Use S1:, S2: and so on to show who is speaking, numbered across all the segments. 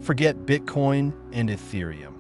S1: Forget Bitcoin and Ethereum.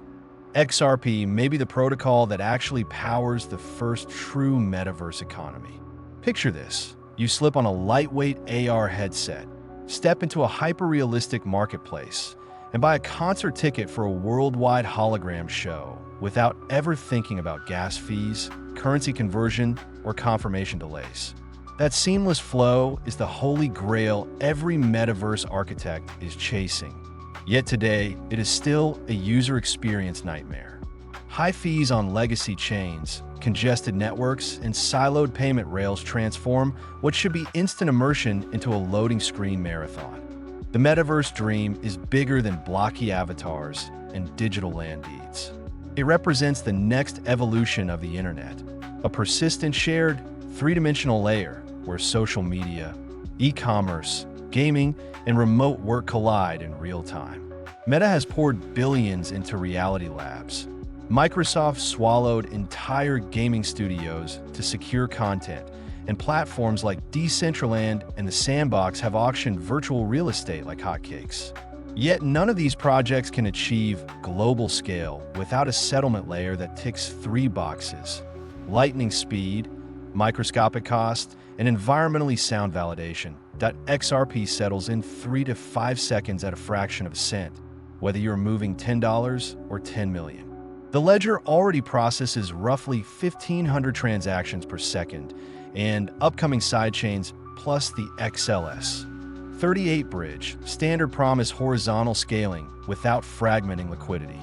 S1: XRP may be the protocol that actually powers the first true metaverse economy. Picture this. You slip on a lightweight AR headset, step into a hyper-realistic marketplace, and buy a concert ticket for a worldwide hologram show without ever thinking about gas fees, currency conversion, or confirmation delays. That seamless flow is the holy grail every metaverse architect is chasing. Yet today, it is still a user experience nightmare. High fees on legacy chains, congested networks, and siloed payment rails transform what should be instant immersion into a loading screen marathon. The metaverse dream is bigger than blocky avatars and digital land deeds. It represents the next evolution of the internet, a persistent shared, three-dimensional layer where social media, e-commerce, gaming, and remote work collide in real time. Meta has poured billions into reality labs. Microsoft swallowed entire gaming studios to secure content, and platforms like Decentraland and The Sandbox have auctioned virtual real estate like hotcakes. Yet none of these projects can achieve global scale without a settlement layer that ticks three boxes: lightning speed, microscopic cost, and environmentally sound validation. XRP settles in 3 to 5 seconds at a fraction of a cent, whether you're moving $10 or $10 million. The ledger already processes roughly 1,500 transactions per second, and upcoming sidechains plus the XLS 38 bridge standard promise horizontal scaling without fragmenting liquidity.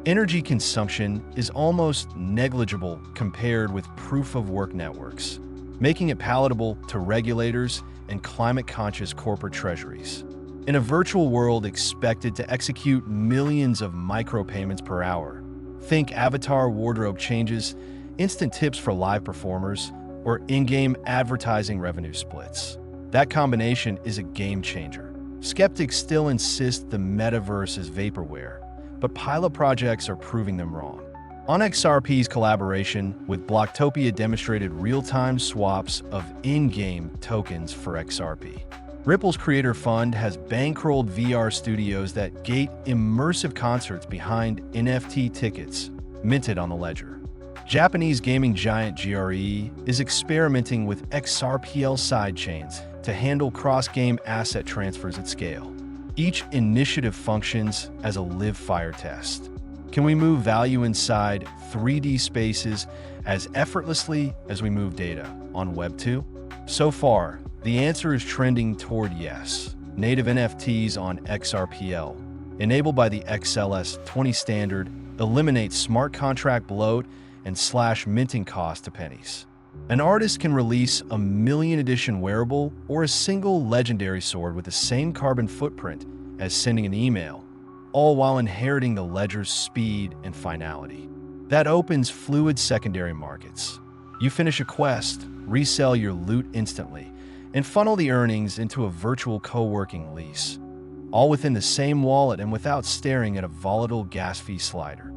S1: Energy consumption is almost negligible compared with proof-of-work networks, making it palatable to regulators and climate-conscious corporate treasuries. In a virtual world expected to execute millions of micropayments per hour, think avatar wardrobe changes, instant tips for live performers, or in-game advertising revenue splits. That combination is a game changer. Skeptics still insist the metaverse is vaporware, but pilot projects are proving them wrong. OnXRP's collaboration with Bloktopia demonstrated real-time swaps of in-game tokens for XRP. Ripple's creator fund has bankrolled VR studios that gate immersive concerts behind NFT tickets minted on the ledger. Japanese gaming giant GREE is experimenting with XRPL sidechains to handle cross-game asset transfers at scale. Each initiative functions as a live fire test. Can we move value inside 3D spaces as effortlessly as we move data on Web 2? So far, the answer is trending toward yes. Native NFTs on XRPL, enabled by the XLS 20 standard, eliminate smart contract bloat and slash minting cost to pennies. An artist can release a million edition wearable or a single legendary sword with the same carbon footprint as sending an email, all while inheriting the ledger's speed and finality. That opens fluid secondary markets. You finish a quest, resell your loot instantly, and funnel the earnings into a virtual co-working lease, all within the same wallet and without staring at a volatile gas fee slider.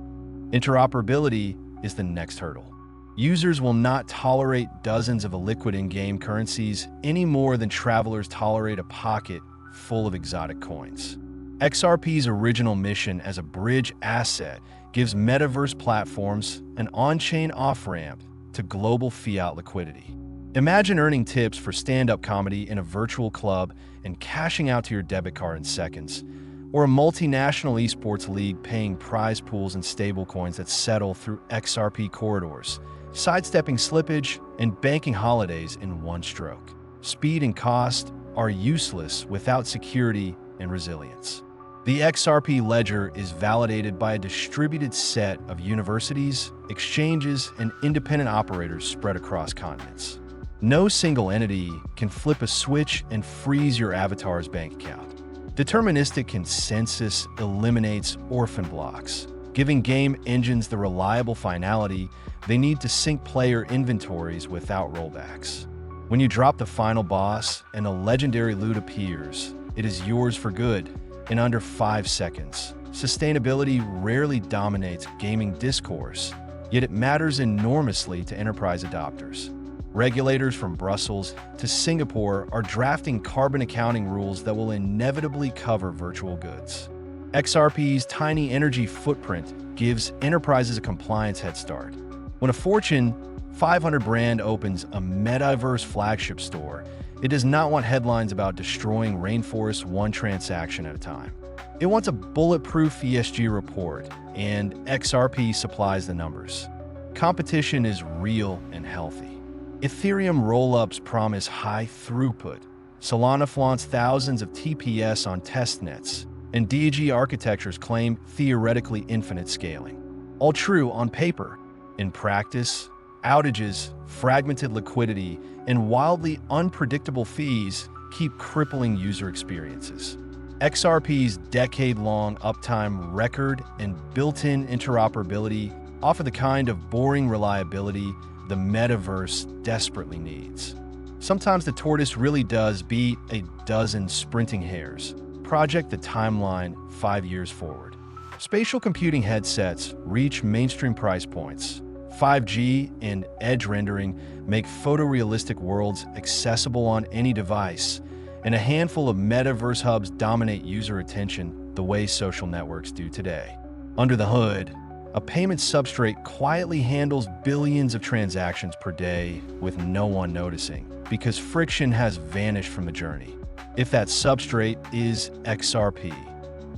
S1: Interoperability is the next hurdle. Users will not tolerate dozens of illiquid in-game currencies any more than travelers tolerate a pocket full of exotic coins. XRP's original mission as a bridge asset gives metaverse platforms an on-chain off-ramp to global fiat liquidity. Imagine earning tips for stand-up comedy in a virtual club and cashing out to your debit card in seconds, or a multinational esports league paying prize pools and stablecoins that settle through XRP corridors, sidestepping slippage and banking holidays in one stroke. Speed and cost are useless without security and resilience. The XRP ledger is validated by a distributed set of universities, exchanges, and independent operators spread across continents. No single entity can flip a switch and freeze your avatar's bank account. Deterministic consensus eliminates orphan blocks, giving game engines the reliable finality they need to sync player inventories without rollbacks. When you drop the final boss and a legendary loot appears, it is yours for good in under 5 seconds. Sustainability rarely dominates gaming discourse, yet it matters enormously to enterprise adopters. Regulators from Brussels to Singapore are drafting carbon accounting rules that will inevitably cover virtual goods. XRP's tiny energy footprint gives enterprises a compliance head start. When a Fortune 500 brand opens a Metaverse flagship store, it does not want headlines about destroying rainforests one transaction at a time. It wants a bulletproof ESG report, and XRP supplies the numbers. Competition is real and healthy. Ethereum rollups promise high throughput. Solana flaunts thousands of TPS on testnets, and DG architectures claim theoretically infinite scaling. All true on paper. In practice, outages, fragmented liquidity, and wildly unpredictable fees keep crippling user experiences. XRP's decade-long uptime record and built-in interoperability offer the kind of boring reliability the metaverse desperately needs. Sometimes the tortoise really does beat a dozen sprinting hares. Project the timeline 5 years forward. Spatial computing headsets reach mainstream price points. 5G and edge rendering make photorealistic worlds accessible on any device, and a handful of metaverse hubs dominate user attention the way social networks do today. Under the hood, a payment substrate quietly handles billions of transactions per day with no one noticing, because friction has vanished from the journey. If that substrate is XRP,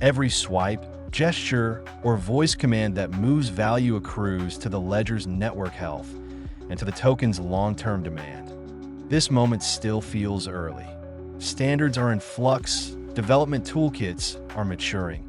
S1: every swipe, gesture, or voice command that moves value accrues to the ledger's network health and to the token's long-term demand. This moment still feels early. Standards are in flux, development toolkits are maturing,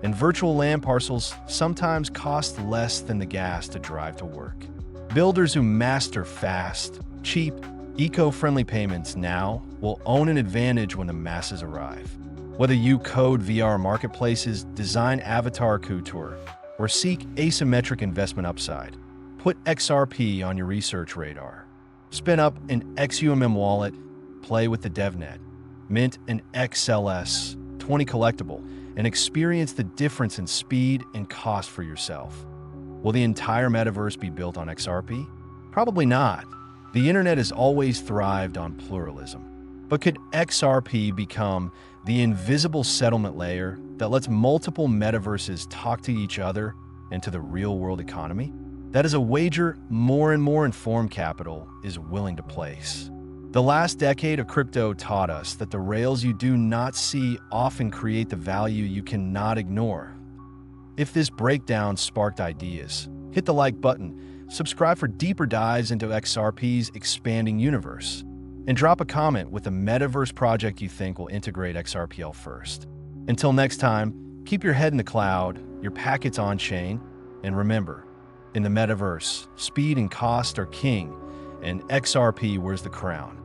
S1: and virtual land parcels sometimes cost less than the gas to drive to work. Builders who master fast, cheap, eco-friendly payments now will own an advantage when the masses arrive. Whether you code VR marketplaces, design avatar couture, or seek asymmetric investment upside, put XRP on your research radar. Spin up an XUMM wallet, play with the DevNet, mint an XLS 20 collectible, and experience the difference in speed and cost for yourself. Will the entire metaverse be built on XRP? Probably not. The internet has always thrived on pluralism. But could XRP become the invisible settlement layer that lets multiple metaverses talk to each other and to the real-world economy? That is a wager more and more informed capital is willing to place. The last decade of crypto taught us that the rails you do not see often create the value you cannot ignore. If this breakdown sparked ideas, hit the like button, subscribe for deeper dives into XRP's expanding universe, and drop a comment with a metaverse project you think will integrate XRPL first. Until next time, keep your head in the cloud, your packets on-chain, and remember, in the metaverse, speed and cost are king, and XRP wears the crown.